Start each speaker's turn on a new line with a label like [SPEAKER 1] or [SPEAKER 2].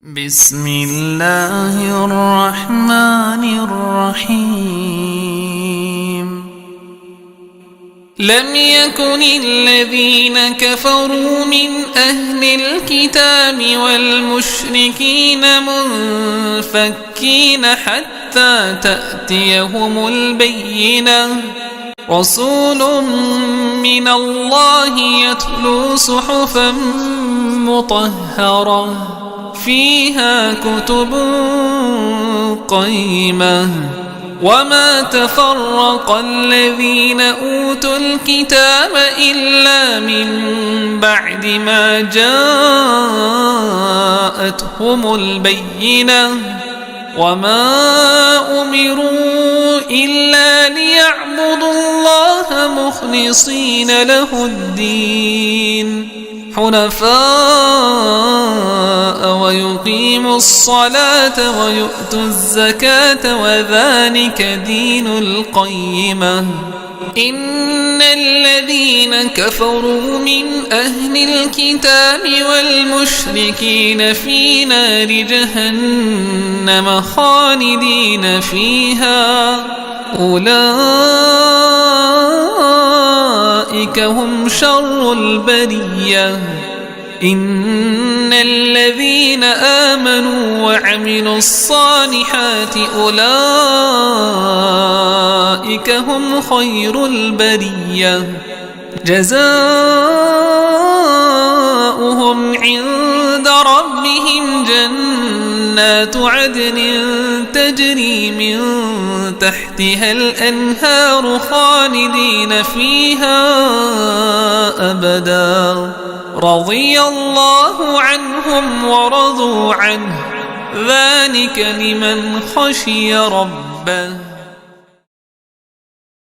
[SPEAKER 1] بسم الله الرحمن الرحيم لم يكن الذين كفروا من أهل الكتاب والمشركين منفكين حتى تأتيهم البينة رسول من الله يتلو صحفا مطهرة فيها كتب قيمة وما تفرق الذين أوتوا الكتاب إلا من بعد ما جاءتهم البينة وما أمروا إلا ليعبدوا الله مخلصين له الدين حنفاء ويقيموا الصلاة ويؤتوا الزكاة وذلك دين القيمة إن الذين كفروا من أهل الكتاب والمشركين في نار جهنم خالدين فيها أولئك هم شر البرية إن الذين آمنوا وعملوا الصالحات أولئك هم خير البرية جزاؤهم عند ربهم جنات عدن تجري من تحتها الأنهار خالدين فيها أبدا رضي الله عنهم ورضوا عنه ذلك لمن خشي ربه